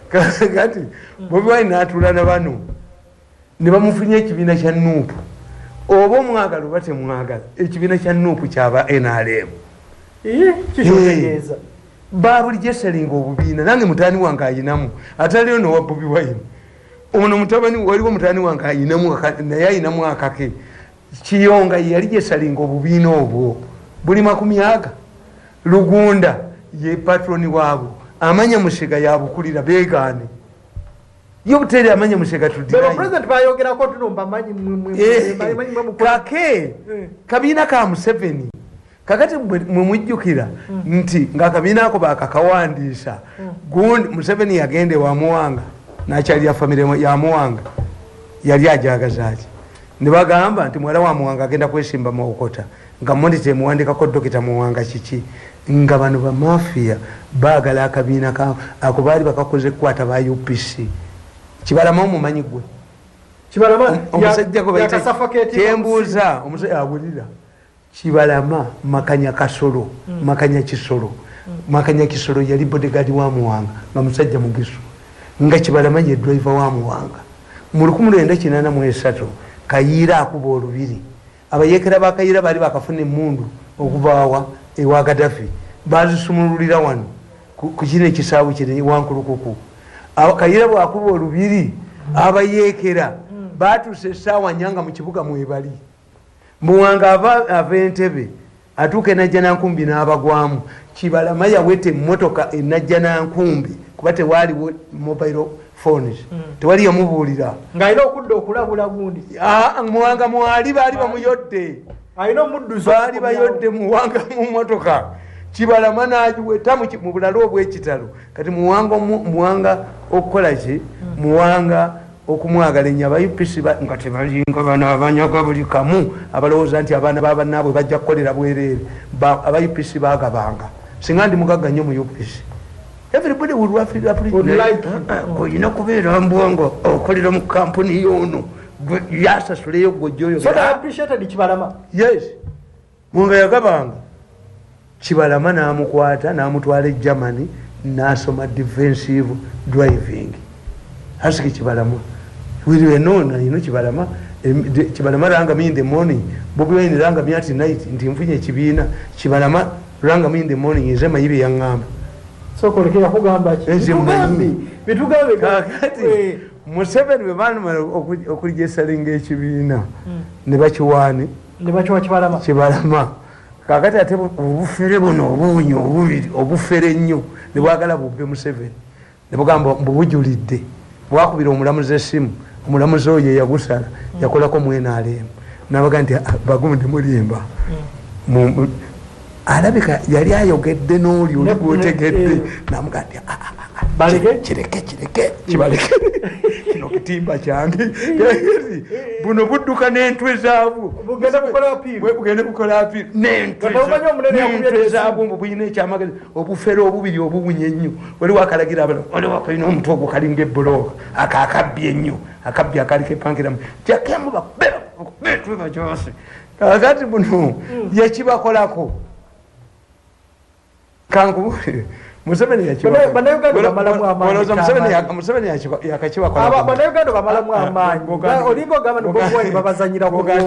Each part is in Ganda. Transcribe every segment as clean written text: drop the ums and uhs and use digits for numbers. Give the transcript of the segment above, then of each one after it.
kati Bobi Wine n'atuulana bano ne bamufunye ekibiina kya Nuupu oba omwagala oba temwagala ekibiina kya Nuupu kyaba NRM kikyotegeeza babulijjo esalinga obubiina nange mutaani wange ayinamu ataliyo nowa Bobi Wine ono mutabani waliwo mutaani wange ayinamu naye ayinamu akake Kiyonga yali gyesalinga obubiina obwo buli makumi aga Lugunda ye patroni waabwo amanya Musega yabukulira beegaane yo butere amanya Musega tudirayo president bayogerako tunomba manyi kake kabiina ka Museveni kakati mumujjukira nti ng'akabiina ako bakakawandiisa gundi Museveni yagende wa Muwanga nakyali ya famire ya Muwanga yali ajagaza ati ne bagamba nti mwala wa Muwanga agenda kwesimba Mawokota nga mondi temuwandikako Dokita Muwanga kiki nga bano ba mafia baagala akabiina ako baali bakakoze kukwata ba UPC Kibalama omumanyi gwe Kibalama omusajja ko bayita Kyembuuza omusajja abulira Kibalama Makanya Kasolo Makanya Kisolo Makanya Kisolo yali bodyguard wa Muwanga nga musajja mugisu nga Kibalama ye driver wa Muwanga mu 1983 Kayiira akuba olubiri abayekera bakayira bali bakafuna emmundu okuvaawa ewa Gaddafi bazisumululira wano ku kino ekisaabu kiri wankulukuku Kayiira bwakuba olubiri abayekera batuse essaawa nyanga mu kibuga mwebali Muwanga ava Entebbe atuuka enajja nankumbi n'abagwamu Kibalama yawete emmotoka enajja nankumbi kuba tewaaliwo mobile phones tewali yamubuulira ng'alina okudda okulabula gundi Muwanga mwali baali bamuyodde alina omudduzo baali bayodde Muwanga mu mmotoka Kibalama n'agiweta mu bulalo obw'ekitalo kati Muwanga okukola ki Muwanga okumwagala ennyo aba UPC nga tebalinga bano abanyaga buli kamu abalowooza nti abaana babannaabwe bajja kukolera bwereere aba UPC baagabanga singa ndi mugagga nnyo mu UPC everybody would like oyina kubeera mbwanga okolera mu kampuni y'ono yasasuleyo gojjoyo so they appreciated Kibalama yes Muwanga yagabanga Kibalama n'amukwata n'amutwala e Germany n'asoma defensive driving asiki Kibalama wiliwe nona ino Kibalama ranga me in the morning Bobi Wine ranga me at night nti mfunye ekibiina Kibalama ranga me in the morning izema yibe yangamba so kolekera kugamba ki bitugambe kakati Museveni bwe baanumala okulijesalinga ekibiina ne bakiwaani ne bakiwa Kibalama kakati ate obufere buno obunyo obubiri obufere nnyo ne bwagala bubbe Museveni ne bugamba mbubujulidde bwakubira omulamuzi essimu omulamuzi oyo yagusala yakolako NRM nabaga nti bagundi mulimba alabika yali ayogedde n'oli oli gwotegedde namuga nti kireke kibaleke kino kitimba kyange buno budduka n'entwe zaabwo bugende bukola apiiri n'entwe zaabwo mbu buyina ekyamagezi obufere obubiri obubunye ennyo waliwo akalagira abala waliwo akalina omutwe ogwo kalinga ebbulooka akaakabbye ennyo akabbye akaliko epankiramu tyakemuba betweba gyose kakati buno yekibakolako kankubulire Museveni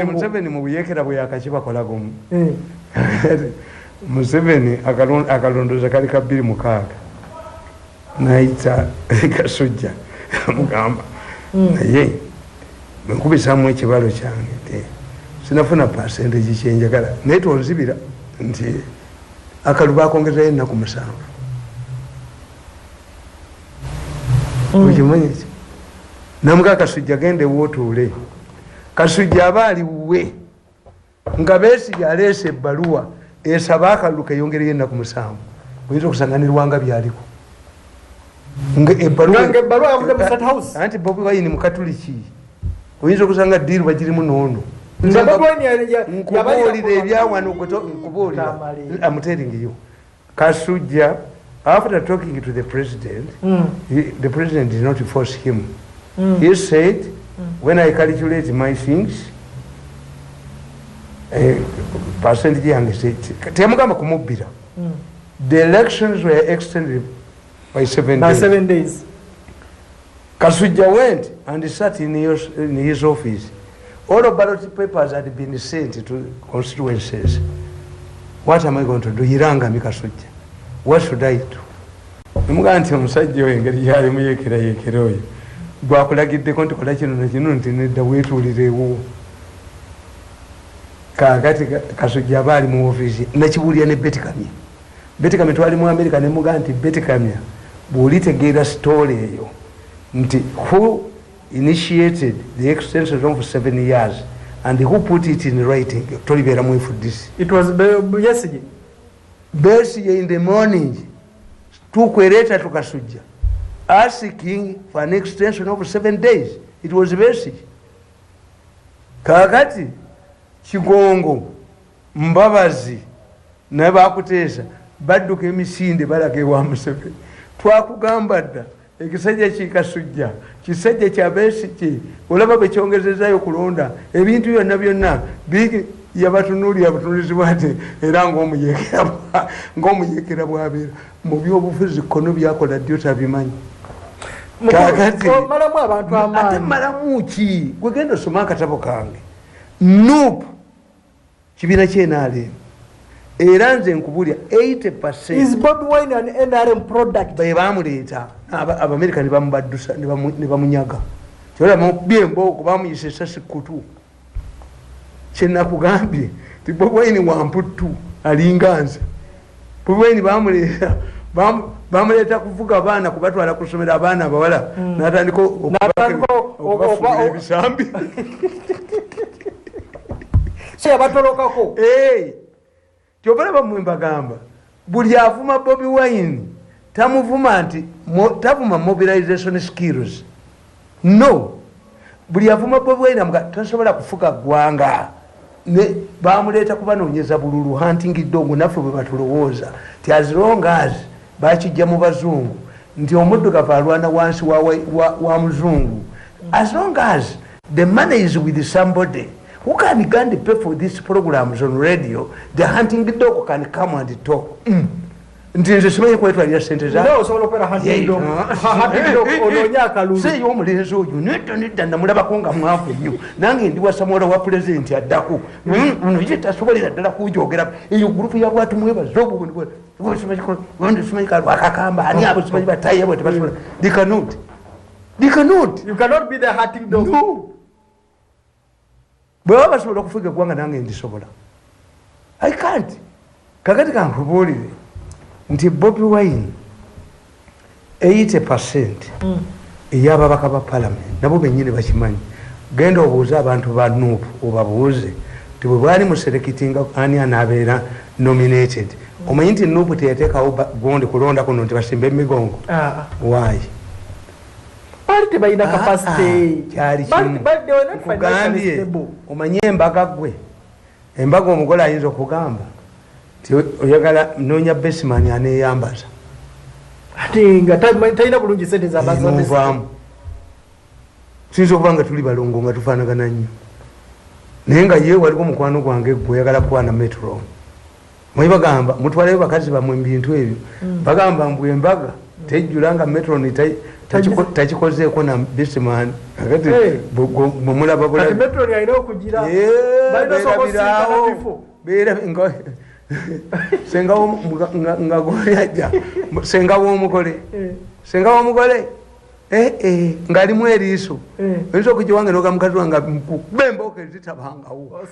Museveni mu buyekera bwe yakakibakola gumu Museveni akalondoza kali ka 2 n'ayita Kasujja amugamba naye bwenkubisamu ekibalo kyange sinafuna percentage kyenjagala naye tonzibira nti akalu bakongezayo ennaku 7 ukimanyi namuga Kasujja gende wotuule Kasujja abaali we nga Besigye aleese ebbaluwa esaba akalu keyongereyo ennaku 7 oyinza okusanganirwanga byaliko ebbaluwa yavude mu State House anti Bobi Wine mukatuliki oyinza okusanga ddiiru bagirimu noono nkubuulira ebyawano nkubuulira I'm telling you Kasujja after talking to the president the president did not force him he said when I calculate my things percentage yange teyamugamba kumubbira the elections were extended by 7 days Kasujja went and sat in his office. All the ballot papers had been sent to constituencies. What am I going to do? Hiranga Mikasujja. What should I do? Muganti omusajja oyo engeri yali muyekera oyo gwakulagiddeko nti kola kino nakino nti nedda weetuulirewo. Kaakati Kasujja aba ali mu ofiisi nakibuulira ne Betty Kamya twali mu America ne mugaa nti Betty Kamya bw'olitegeera story eyo nti who initiated the extension of 7 years and who put it in writing tolibeera mwefudisi. It was Besigye. Besigye in the morning tukwereta to Kasujja asking for an extension of 7 days. It was Besigye. Kaakati Kigongo Mbabazi naye bakuteesa badduka emisinde balaga ewa Museveni. Twakugamba dda ekisajja kikasujja kisajja kya Besigye olaba bekyongezezaayo kulonda ebintu byonna yabatunuulira abutunuulizibwa ati era ng'omuyekera bwabeera mu byobufuzi kono byakola ddyo tabimanyi. Malamu abantu amaanyi. Ate malamu ki? Gwe genda osoma akatabo kange. Nuupu kibiina ky'NRM era nze nkubulya 80% is Bobi Wine an NRM product. Be baamuleeta Abamerika ne bamubaddusa ne bamunyaga. Kyolaba byembooko baamuyisa essasi kutu. Kyenakugambye ti Bobi Wine wamputtu alinga nze. Bobi Wine bamuleeta kuvuga abaana kubatwala kusomera abaana abawala n'atandika okubafuula ebisambi. Yabatolokako. Kyobalaba mmwe mbagamba buli avuma Bobi Wine tamuvuma nti tavuma mobilization skills. No, buli avuma Bobi Wine amuga tasobola kufuga ggwanga ne bamuleeta kubanoonyeza bululu hunting dog naffe bwe batulowooza ti as long as bakijja mu bazungu nti omuddugavu alwana wansi wa muzungu, as long as the money is with somebody who can pay for these programs on radio, the hunting dog can come and talk. Nti nze simanyi kwetwalira sente osobola okwera hunting dog onoonya akalulu seeyo omulenzi oyo nedda namulabako nga mwavu nnyo nange ndi wasamola wa pulezidenti addako ono ye tasobolera ddala kujogera eyo gurupu yabwatu mwebaza obubakakamba ani abo simanyi batayi abo tebasobola. They cannot. You cannot be the hunting dog. No. Bwe baba basobola okufuga eggwanga nange ndisobola. I can't. Kakati kankubuulire nti Bobi Wine 80% ey'ababaka ba parliament nabo bennyini bakimanyi. Genda obuuze abantu ba Nuupu obabuuze ti bwe bwali muserekitinga ani anaabeera nominated. Omanyi nti Nuupu teyateekawo gondi kulonda kuno nti basimbe emigongo. Why? Tebalina capacity. Kyali kugambye omanyi embaga gwe embaga omugole ayinza okugamba ti oyagala noonya Besimani aneeyambaza ate nga talina bulungi sente z'abazaamu. Tuyinza okuba nga tuli balongo nga tufaanagana nnyo naye nga ye waliko mukwano gwange gwe oyagala kukwana metro. Mwe bagamba mutwaleyo bakazi bamwe mu bintu ebyo bagamba mbu embaga tejjula nga metro takikozeeko na Besimani kakati bwemulaba senga w'omugole ng'alimu eriiso oyinza okugiwange noga mukazi wange bembooka ezitabangawo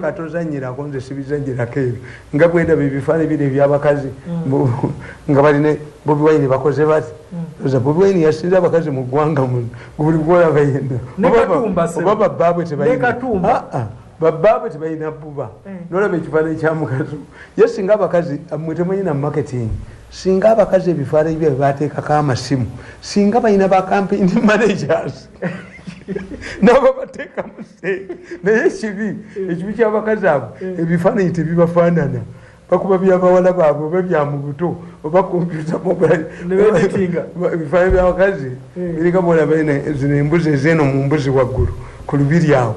katozanyirako nze sibizanyirako ebyo nga bwendaba ebifaana ebiri ebyabakazi nga baline Bobi Wine bakoze bati Bobi Wine yasinze abakazi mu ggwanga muno buli gwolaba yenna oba babbaabwe tebalina bbuba nolaba ekifaananyi kya mukazi ye singa abakazi mmwe temanyi na marketing singa abakazi ebifaananyi bye bateekako amasimu singa balina ba campaign managers nabo bateeka museege naye ekibi ky'abakazi abo ebifaananyi tebibafaanana bakuba byabawala baabwe oba bya mu buto oba kompyuta ebifaananyi by'abakazi birika bwolaba zino embuzi ezeeno mu mbuzi waggulu ku lubiri awo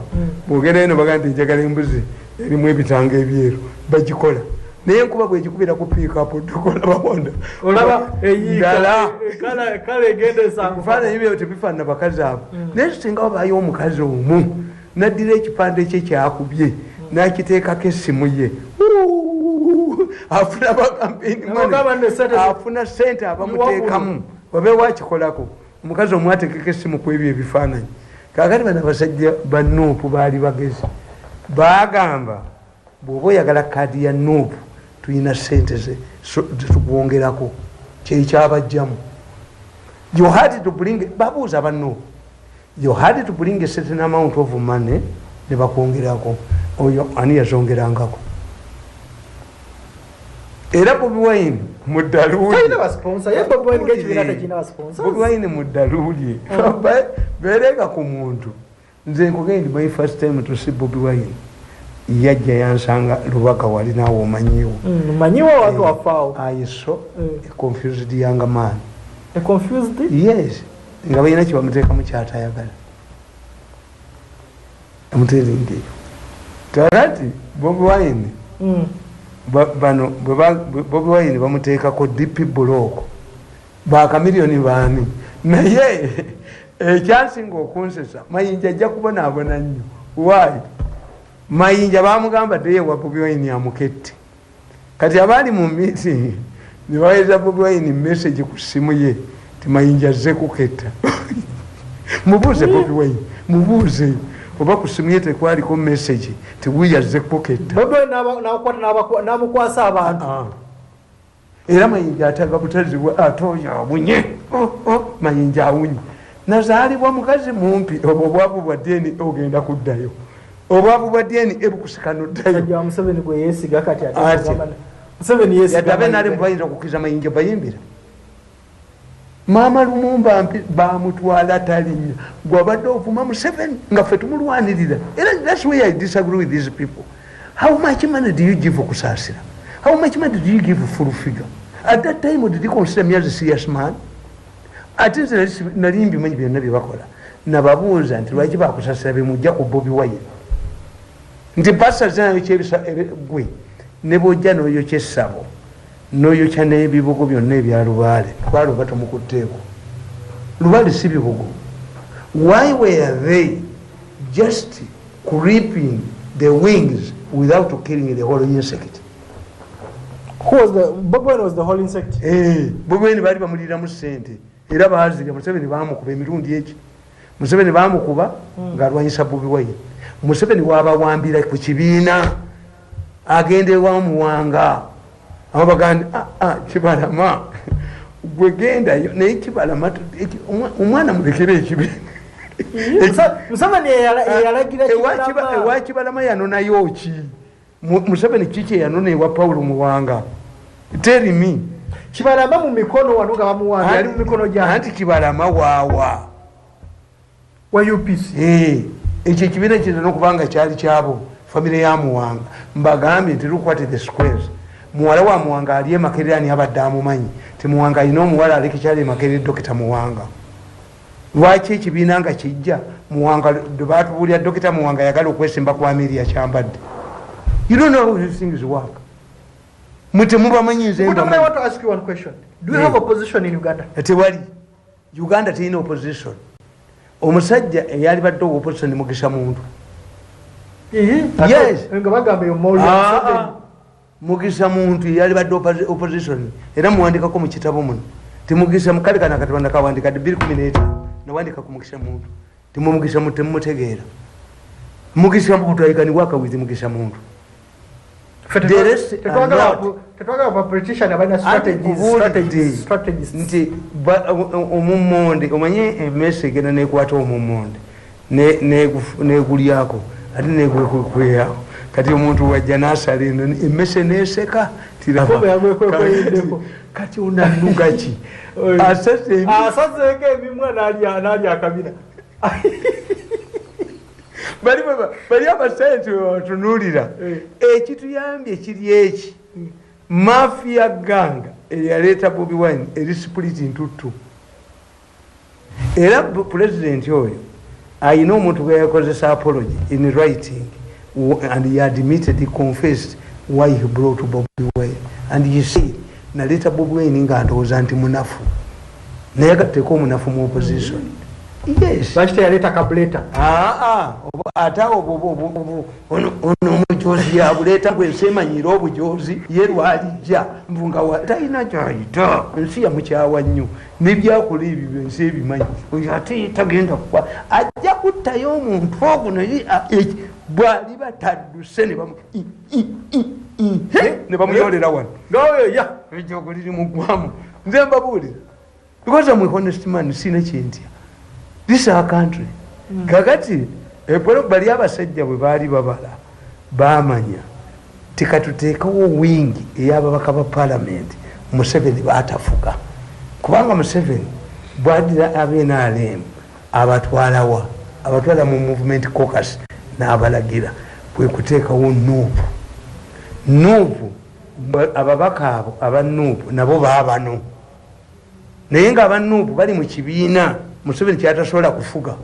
bwogera eno baga nti njagala embuzi erimu ebitanga ebyeru bagikola naye enkuba bwegikubira ku piikapu tukola bawonda olaba ddala kale egenda esanga kufaananyi byo tebifaanana bakazi abo naye tusinga wabayo omukazi omu naddira ekipande kye kyakubye nakiteekako essimu ye afuna bakampeni afuna sente abamuteekamu wabeewo akikolako omukazi omu ateekeko essimu ku ebyo ebifaananyi kakati bano abasajja ba nuupu baali bagezi bagamba bw'oba oyagala kaadi ya nuupu tulina sente zetukwongerako kyekyabajjamu babuuza aba nuupu you had to bring a certain amount of money ne bakwongerako oyo ani yazongerangako era Bobi Wine muddaluuli beereka ku muntu nze nkugende my first time to see Bobi Wine yajja yansanga Lubaka wali naawe omanyiwo I saw a confused young man. A confused? Yes. Nga balina kye bamuteekamu kyatayagala amuteeringeyo kakati Bobi Wine bano Bobi Wine bamuteekako DP block bakamiliyoni baani naye ekyasinga okunsesa Mayinja ajja kubonaabona nnyo why Mayinja bamugamba deyewa Bobi Wine amukette kati abaali mu meeting ne baweza Bobi Wine message ku ssimu ye Mayinja azze kuketta mubuuze Bobi Wine mubuuze oba ku ssimu ye tekwaliko message tiwuya azze kuketta n'amukwasa abantu era Mayinja ataga butazibwa atoya abunye Mayinja awunye nazaalibwa mukazi mumpi obwavu bwa deni ogenda kuddayo obwavu bwa deni ebukusika noddayo Museveni gwe yeesiga kati yatabe nali mubayinza okukkiriza Mayinja bayimbira Mama Lumumba bamutwala talinnya gwabadde ovuma Museveni nga ffe tumulwanirira era that's why I disagree with these people. How much money do you give okusaasira? How much money do you give full figure? At that time did you consider me as a serious man? Ate nze nali mbimanyi byonna bye bakola nababuuza nti lwaki bakusaasira bemujja ku Bobi Wine nti basaasira nayo kyebisa gwe ne bwojja n'oyokya essabo n'oyokya n'ebibugo byonna ebya Lubaale twaluba tomukutteeko Lubaale si bibugo. Why were they just creeping the wings without killing the whole insect? Who was the Bobi Wine was the whole insect? Bobi Wine baali bamuliramu ssente era baaziga Museveni baamukuba emirundi eki Museveni baamukuba ng'alwanyisa Bobi Wine. Museveni waabawambira ku kibiina agende wamuwanga abo baganda Kibalama gwe gendayo naye Kibalama omwana mulekere ekibiina Museveni yalagira ewa Kibalama yanonayo ki Museveni kiki yanona ewa Paulo Muwanga tell me Kibalama mu mikono wano nga bamuwanga yali mu mikono gyange anti Kibalama waawa wa UPC ekyo ekibiina kirina okubanga kyali kyabo famire ya Muwanga mbagambye nti lukwate the squares muwala wa Muwanga ali Makerere ani abadde amumanyi ti Muwanga alina omuwala aleke kyali Makerere Dokita Muwanga lwaki ekibiina nga kijja Muwanga baatubuulira Dokita Muwanga yagala okwesimba ku Amelia kyambadde. You don't know how these things work. Mute mubamanyi nze I want to ask you one question. Do you have opposition in Uganda? Tewali. Uganda terina opposition. Omusajja eyali badde opposition Mugisha Muntu. Yes. Mugisha Muntu yali badde opposition era muwandikako mu kitabo muno timugisha mukali kana katonda kawandika 2018 nawandika ku Mugisha Muntu timumugisha Muntu temumutegeera Mugisha Muntu ayikani waka with Mugisha Muntu nti omummonde omanye emmese egenda nekwata omummonde negulyako ate nekwekwekweyako kati omuntu wajja nasala eno emmese neseka kati onanuga ki asazeeko emimwa nalya akabina bali abasente batunulira ekituyambye kiri eki mafia ganga eyaleeta Bobi Wine eri split ntuttu era president oyo ayina omuntu gwe yakozesa apology in writing and he admitted, he confessed why he brought Bobi Wine, and he said naleta Bobi Wine nga ndowooza nti munafu naye gatteko omunafu mu opposition. Yes. Lwaki teyaleeta kabuleeta? Ate ono omujozi yabuleeta gwe nsemanyira obujozi ye lwalijja mbunga talina kyayita ensi yamukyawa nnyo nebyakola ebyo byensi ebimanyi oyo ate tagenda kuba ajja kuttayo omuntu ogwo naye bwali batadduse ne bamuyolera wano noyoya ejogo liri mu ggwamu nze mbabuulira because I'm a honest man sina kyentya. This is our country. Kakati bali abasajja bwe baali babala bamanya tikatuteekawo wingi ey'ababaka ba parliament Museveni baatafuka kubanga Museveni bwadira abenaalem abatwala mu movement caucus n'abalagira bwe kuteekawo nuupu ababaka abo abanuupu nabo baabano naye nga abanuupu bali mu kibiina Museveni kyatasobola kufuga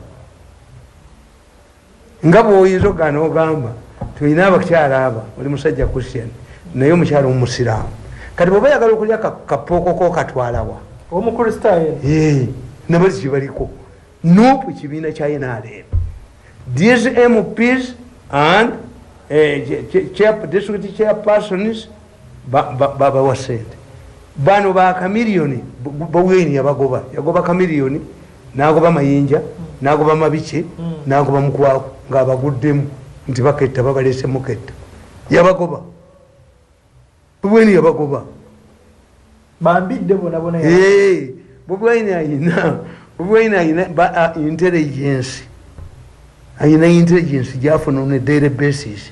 nga bw'oyinza ogana ogamba tulina abakyala aba oli musajja Christian naye omukyala omusiraamu kati bw'oba yagala okulya kapookoko katwalawa omukristaayo nabali kibaliko nuupu kibiina kya NRM these MPs and district chairpersons babawa sente bano ba kamiliyoni Boweni yagoba kamiliyoni nagoba mayinja nagoba mabiche nagoba mukwaku ng'abaguddemu nti baketta babalese muketta yabagoba Boweni yabagoba bambidde bona Boweni ayina intelligence gyafuna on a daily basis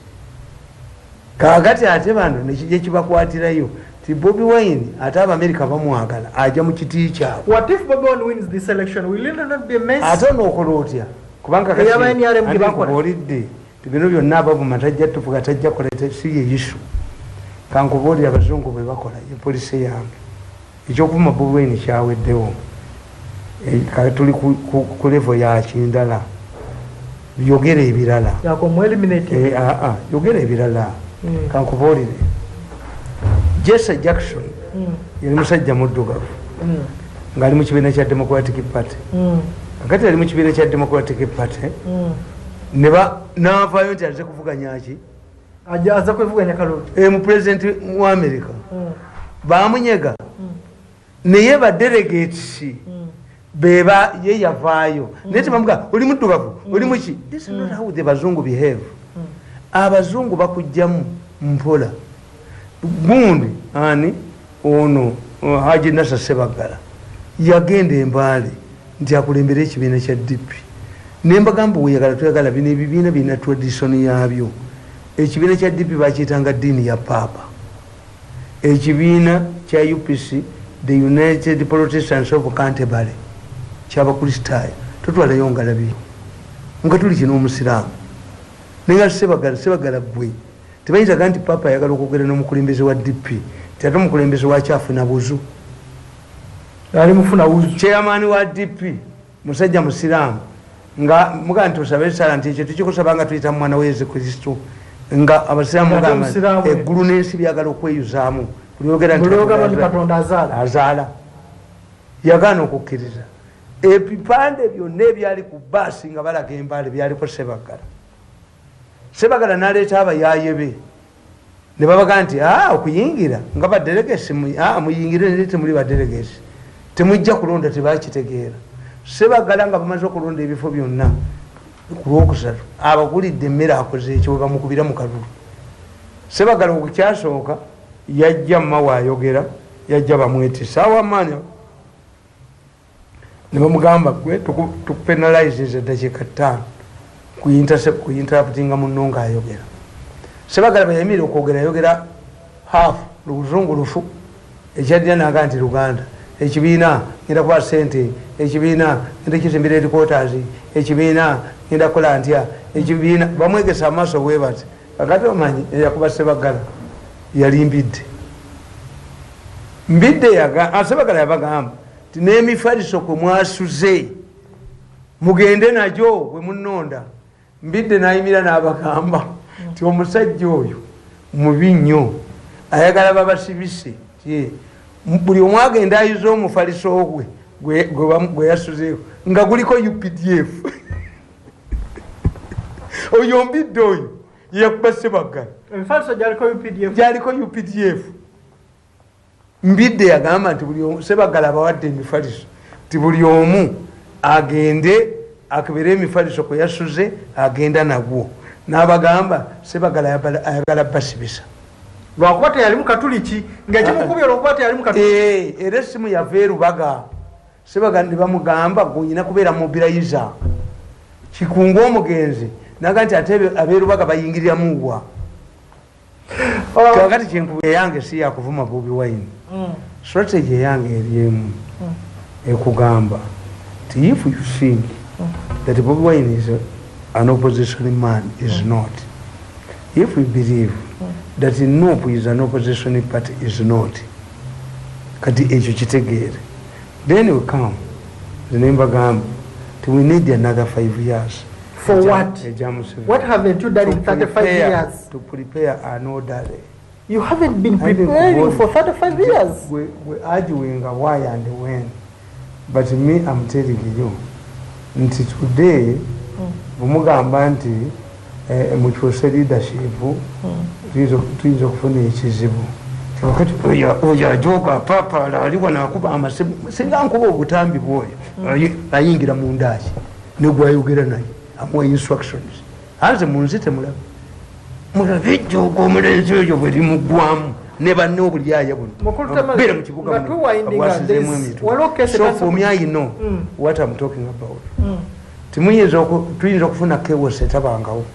kakati ate bano nekijja kibakwatirayo ti Bobi Wine ate Abamerika bamwagala ajja mu kiti kyabwe. What if Bobi Wine wins this election? Will it not be a mess? Ate n'okola otya kubanga kakatiolidde tibino byonna abavuma tajja tufuga tajja koleta si ye issue kankubuulira abazungu bwe bakola epolisi yange ekyokuvuma Bobi Wine kyaweddewo tuli ku level ya kindala yogera ebirala yogera ebirala kankubuulire Jesse Jackson yali musajja muddugavu ng'ali mu kibiina kya Democratic Party kakati ali mu kibiina kya Democratic Party n'avaayo nti aze kuvuganya ki aza kwevuganya Kaloti mu pulezidenti wa America baamunyega naye badelegates beba ye yavaayo naye tebamuga oli muddugavu oli muki. This is not how the bazungu behave. Abazungu bakujjamu mpola gundi ani ono Haji Nasa Sebagala yagenda embaale nti akulembera ekibiina kya DP nembagamba weyagala tuyagala bino ebibiina birina tradition yabyo. Ekibiina kya DP bakiyitanga ddiini ya paapa, ekibiina kya UPC the United Protestants of Canterbury kyabakristaayo totwalayo ngalabi nga tuli kino omusiraamu nenga Sebagala gwe tebayinzaga nti papa ayagala okwogera n'omukulembeze wa DP ti ate omukulembeze wa kyafuna buzu ali mufuna buzu chairman wa DP musajja musiraamu nga muga nti osabe sala nti ekyo tukikusaba nga tuyita mu mwana wa Yesu Kristo nga abasiraamu mugamba eggulu n'ensi byagala okweyuzaamu buliyogera nti Katonda azaala yagaana okukkiriza ebipande byonna ebyali ku baasi nga balaga embaale byaliko Sebagala n'aleeta abayaaye be ne babaga nti okuyingira nga badelegesi muyingire naye temuli badelegesi temujja kulonda tebakitegeera. Sebagala nga bamaze okulonda ebifo byonna ku lwokusatu abagulidde emmere akoze ekyo bwe bamukubira mu kalulu. Sebagala okukyasooka yajja mmawe ayogera yajja bamwetisa awamaani ne bamugamba gwe tukupenalize eddakiika 5 kuyinterruptinga munno ng'ayogera. Sebagala bwe yayimira okwogera yayogera hafu luzungu lufu ekyaddira naga nti Luganda ekibiina ngenda kuba sente ekibiina ngenda kizimbira headquarters ekibiina ngenda kukola ntya ekibiina bamwegesa amaaso bwe bati kakati omanyi eyakuba Sebagala yali mbidde Sebagala yabagamba ti n'emifaliso kwe mwasuze mugende najyo bwe munonda. Mbidde n'ayimira n'abagamba ti omusajja oyo mubi nnyo ayagala babasibise buli omu agenda ayiza omufaliso gwe yasuzeeko nga guliko UPDF oyo mbidde oyo yeyakuba Ssebaggala gyaliko UPDF mbidde yagamba nti Ssebaggala abawadde emifaliso ti buli omu agende akebere emifaliso kwe yasuze agenda nagwo n'abagamba Ssebaggala ayagala basibisa lwakuba teyalimu katuliki ng'ekimukubye olwokuba teyalimu katuliki era essimu yava erubaga Ssebaggala ne bamugamba gwenyina kubeera mobilizer kikunga omugenzi naga nti ate abeerubaga bayingiriramuwa kakati kyenkuba eyange si yakuvuma Bobi Wine strategy eyange eryemu ekugamba ti if you think that Bobi Wine is an opposition man is not, if we believe that NUP is an opposition party is not, kati ekyo kitegeere, then we come zinemba gamba we need another 5 years. For what? What haven't you done in 35 years? To prepare an orderly. You haven't been preparing for 35 years. We're arguing why and when. But me, I'm telling you, until today, bumugamba nti muchose leadership tuizo kufuna ekizibu. Wakati oya ajoga papa aliwa nakuba amasimu singa nkuba obutambi bwoyo ayingira mu ndaaki ne gwayogera naye amuwa instructions aze munzite mulabe jogo omulenzi oyo bwe limugwamu ne banne obulyaya buno bera mu kibuga so for me I know what I'm talking about. Tuyinza okufuna chaos etabangawo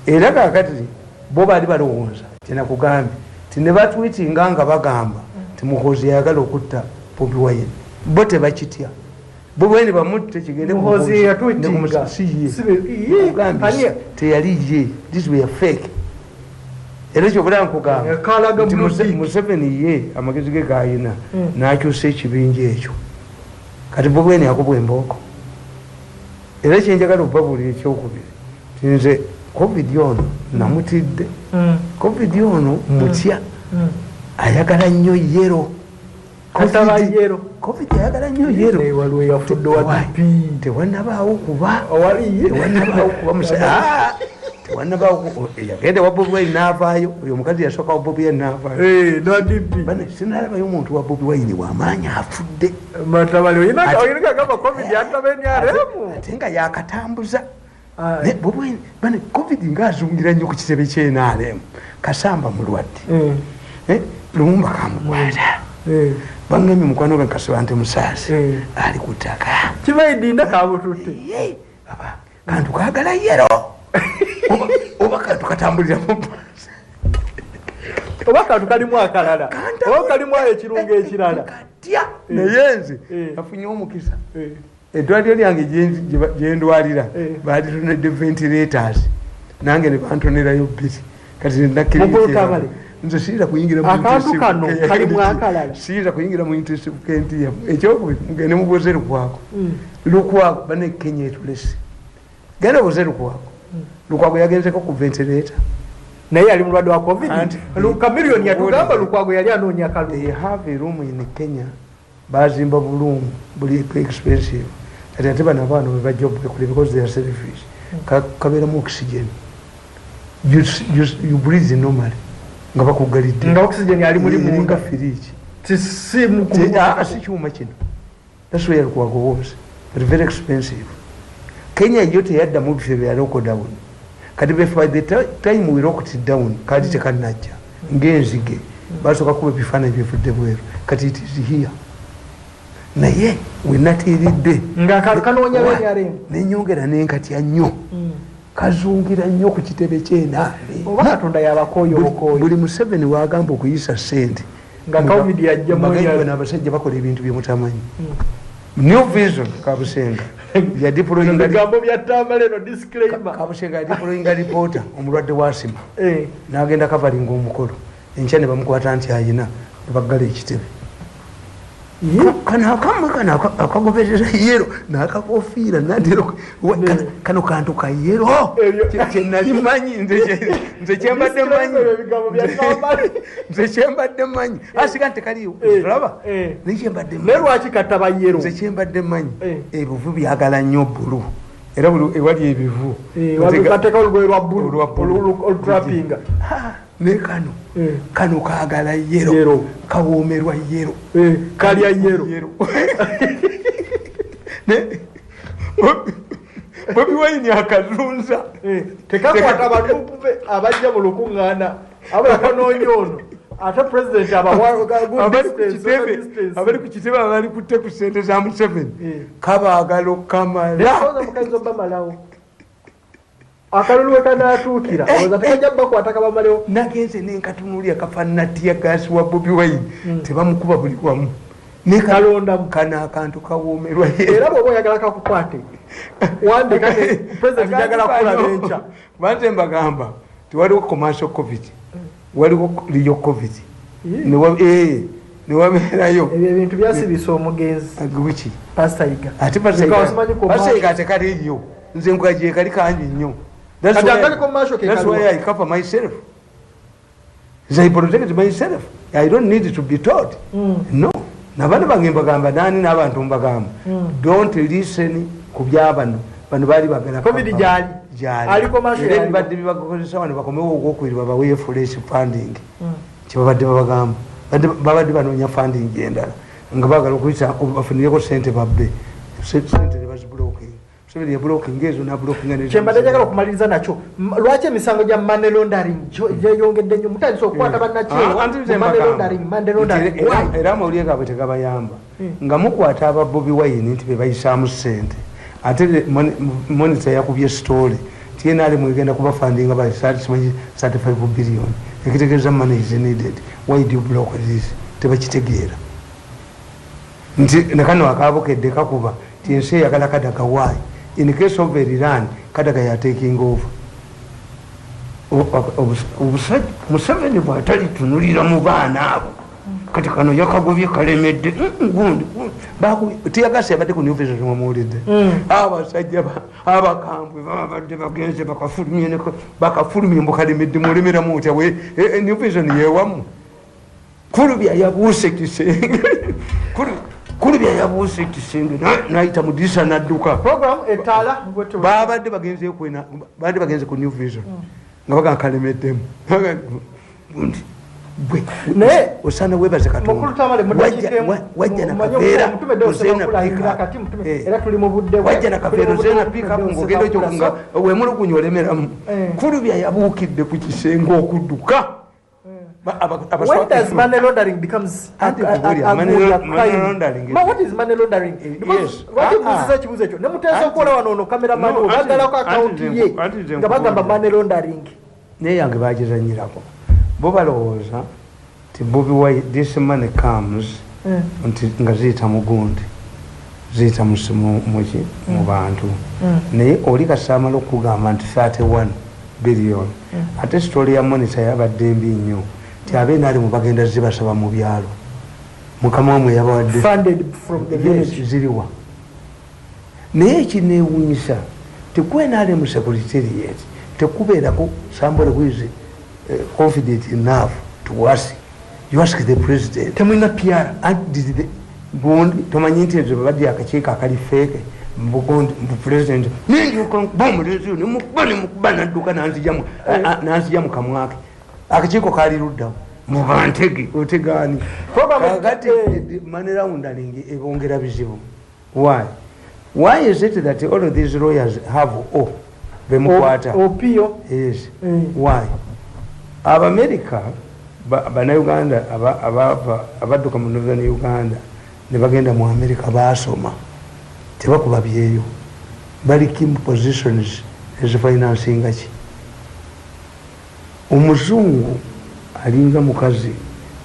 era kakati bo bali balowooza kyena kugambye ne batwitinga nga bagamba timuhozi yagala okutta Bobi Wine bo tebakitya Bobi Wine bamutte kigende muhozi yatwitinga teyali ye, this were fake era kyobula nkugamba Museveni ye amagezi ge gayina n'akyusa ekibinja ekyo kati Bobi Wine yakubwa embooko era kyenjagala obabulira ekyokubiri tinze COVID ono namutidde COVID ono mutya ayagala nnyo yero COVID ayagala nnyo yero tewannabaawo kuba yagenda wa Bobi Wine n'avaayo oyo omukazi yasooka wa Bobi Wine n'avaayo sinalabayo omuntu wa Bobi Wine w'amaanyi afudde ate nga yakatambuza Bobi Wine COVID ng'azungira nnyo ku kitebe ky'NRM Kasamba mulwadde Lumumba kamukwata bangamye mukwano gwe Kasiba nti musaasi ali ku ttaka kibaidinda kabututte kantu kaagala yero oba kantu katambulira mu bbasi oba kantu kalimu akalala oba kalimu ekirungo ekirala katya naye nze afunye omukisa eddwaliro lyange gyendwalira baalitonedde ventilators nange ne bantonerayo bbiri kati nakiri nze siyinza kuyingira mu intensive care ekyokubiri mugende mubuuze Lukwago Lukwago bane Kenya etulese genda buuze Lukwago yagenzeko ku ventilator naye yali mulwadde wa COVID Chameleone yatugamba Lukwago yali anoonya kalulu. They have a room in Kenya bazimba bulungi buli expensive kati ate bano abaana bwe bajja obukulira because they are selfish kabeeramu oxygen you breathe normally nga bakugalidde nga oxygen yali muli nga fridge si kyuma kino that's where Lukwago was but very expensive. Kenya yo teyaddamu bife bya lockdown kati by the time we locked it down kati tekanajja ng'enzige basooka kuba ebifaananyi bivudde bweru kati it is here naye wenatiridde nga kanoonya benyaremu nenyongera nenkatya nnyo kazungira nnyo ku kitebe ky'enaale oba Katonda yabakooyo bukooyo buli Museveni wagamba okuyisa ssente nga COVID yajja n'abasajja bakola ebintu bye mutamanyi New Vision Kabusenga ya deploying gambo bya tambale no disclaimer Kabusenga ya deploying reporter omulwadde wa asima n'agenda covering omukolo enkyane bamukwata nti ayina bagala ekitebe kana akagoberera yero nakakofiira nadero kano kantu ka yero kyenali manyi nze kyembadde manyi asika nti kaliwo tulaba nekyembadde nerwaki kataba yero nze kyembadde manyi ebivu byagala nnyo bbulu era ewali ebivu kateka olugoye lwa bbulu olutrapinga ne kano kaagala yero kawoomerwa yero kalya yero Bobi Wine akazunza tekakwata bantu abajja mu lukuŋŋaana abalakanoonya ono ate president abali ku kitebe abali kutte ku ssente za Museveni kabaagala okamala akalulu kanatuukira oza tekajja bakwata kabamalewo nagenze nenkatunuulya kafaanana tiyagasi wa Bobi Wine tebamukuba buli wamu nekalondamu kana akantu kawoomerwa era bwoba oyagala kakukwate wandika president njagala kulaba enkya banze mbagamba tewaliwo commercial covid waliwo liyo covid newabeerayo ebyo ebintu byasibisa omugenzi wiki pasitayiga ate pasitayiga tekaliyo nze nkwaje kali kangi nnyo. That's why I cover myself. I protect myself. I don't need to be taught. No. Nabana bangemba gamba nani n'abantu mbagamba. Don't listen ku by'abano. Bano bali bagala COVID jali. Ali commercial yali badde bibakozesa wano bakomewo ogwokwirwa babawe fresh funding. Kibabadde babagamba. Babadde banoonya funding endala. Nga bagala okuyita bafunireko sente babbe. Sente bazibulooking. kyembadde okumaliriza nakyo lwaki emisango gya money laundering gyeyongedde nnyo mutandise okukwata bannakyewaera amawulire gaabwe tegabayamba nga mukwata aba Bobi Wine nti bebayisaamu ssente ate monita yakubye story tienali mwegenda kubafandinga by 35 billion ekitegeeza money is needed. Why do you block this? Tebakitegeera nti nakano akaabukedde kakuba tiensi eyagala kadaga why. In the case of Iran, Kadaga are taking over. Museveni bw'atali tunulira mu baana abo kati kano yakagobye kalemedde tiyagasi abadde ku New Vision mwamuwulidde abasajja abakambwe babadde bagenze bakafulumye mbu kalemedde mulemeramu otya New Vision yewamu kulubya yabuuse kisenge kulubya yabuuse kisenge nayita mudisa nadduka program etala babadde bagenze ku New Vision nga baga kalemeddemu naye osana webaze katonda wajja nakaveera wajja nakaveera ozena pika ngogendo ekyo nga wemulugunya olemeramu kulubya yabuukidde ku kisenge okudduka. When does money laundering becomes a crime? What is money laundering? Because what if this is a chibuzecho? Nemutesa kola wano cameraman bagala ko account ye nga bagamba money laundering. Ne yange bagizanyirako. Bo balowooza ti Bobi Wine this money comes unti nga ziyita mugundi ziyita muki mu bantu naye oli kasamala okugamba nti 31 billion ate story ya monitor yabadde mbi nnyo ti abeena ali mu bagenda zibasaba mu byalo mukama wamwe yabawadde funded from the village ziriwa naye ekineewunyisa tekwena ali mu secretariat tekubeerako somebody who is confident enough to ask. You ask the president. Temwina PR. Bondi tomanyi nti ezo babadde akakiiko akali feke mbugondi mbu president ninjuka bomulezi ni mukubba nadduka nanzija mu kamwake akakiiko kali luddawo mu bantege otegaani kakati money laundering ebongera bizibu. Why is it that all of these lawyers have bemukwata opio? Yes. Why? America Bannayuganda abadduka mu Northern Uganda ne bagenda mu America basoma tebakuba byeyo bali kim positions ezifinancing ki omuzungu alinga mukazi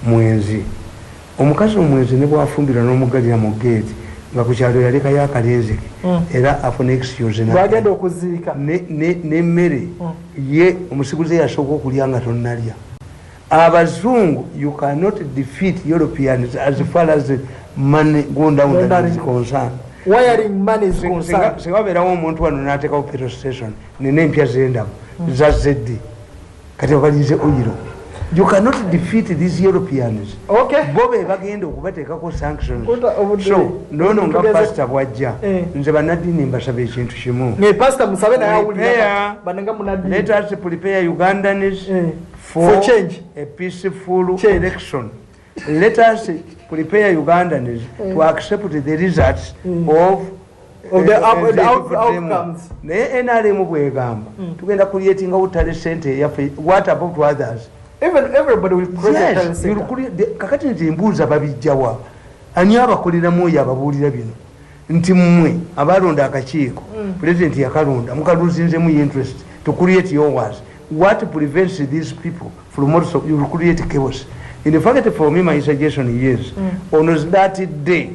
mwenzi omukazi omwenzi ne bwafumbira n'omugalira mu gate nga ku kyalo yaleka yakalenzi era afuna excuse bagenda okuziika n'emmere ye omusiguze yasooka okulya nga tonnalya abazungu you cannot defeat Europeans as far as money going down is concerned. Wiring money is concerned. Sewaberawo omuntu wano n'ateekawo petrol station nina empya zendamu za ZD kati balinze oyiro. You cannot defeat these Europeans. Okay. Bobe bagenda okubateekako sanctions. So nono nga pastor bwajja nze bannaddiini mbasaba ekintu kimu. Pastor musabe naye awulira banenga munaddiini. Let us prepare Ugandans for change, a peaceful election. Let us prepare Ugandans to accept the results of the outcomes. Naye NRM bwegamba tugenda creating outale center yaffe. What about others? Even everybody will create a center. Kakati nti mbuuza babijjawa ani abakoleramu oyo ababuulira bino nti mmwe abalonda akakiiko president yakalonda mukaluzinzemu interest to create your words. What prevents these people from also you will create chaos? In fact, for me, my suggestion is on that day,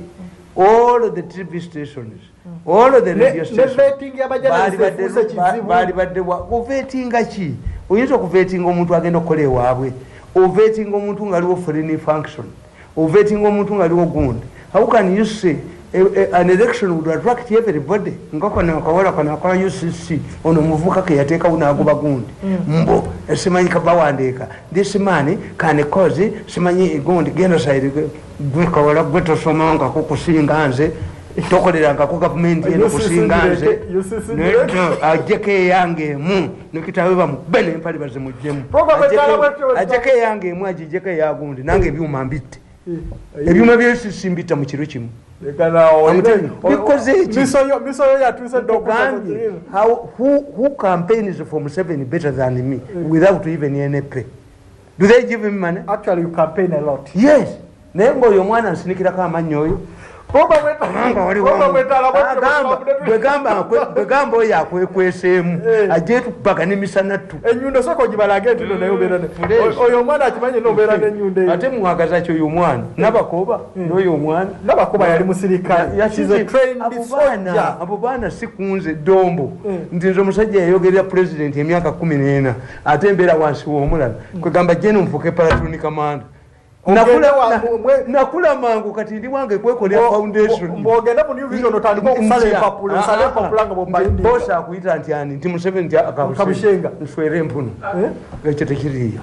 all the TV stations, all the radio stations, oyinza okuvetinga omuntu agenda okukola ewaabwe, ovetinga omuntu ng'aliwo foreign function, ovetinga omuntu ng'aliwo gundi. How can you say an election would attract everybody? Ngakona akawala kana akola UCC ono muvuka ke yateekawo n'agoba gundi mbo simanyi kabawandeeka this man can cause simanyi gundi genocide gwe kawala gwe tosomanga kukusinga nze tokoleranga ku gavumenti eno kusinga nze ajjeko yange emu nekitawe bamubene empale bazimuggyemu ajjeko yange emu agijjeko yagundi nange ebyuma mbitte ebyuma by'esisi mbitta mu kiro kimu. Because who campaigns for Museveni better than me without even any pay? Do they give him money? Actually, you campaign a lot. Yes. Nembo yo mwana nsinikirako amannya oyo. Bwegamba oyo akwekweseemu ajje tubaga n'emisana tu. Ennyundo sooka ogibalage nti no naye obeera oyo omwana akimanye n'obeera n'ennyundo. Ate mwagaza ki oyo omwana Nabakoba n'oyo omwana Nabakoba yali musirikale. Abo baana si kunze Dombo nti nze omusajja yayogerera president emyaka 14 ate embeera wansi w'omulala kwegamba jeno nfuke palatuni kamanda. Nakula mangu kati ndi wange kwekolera foundation. Mbogenda mu New Vision otandika okusala empapula osala empapula nga bombayindi. Bosa akuyita nti ani nti Museveni akamushenga nswere mpuno. Ekyo tekiriyo.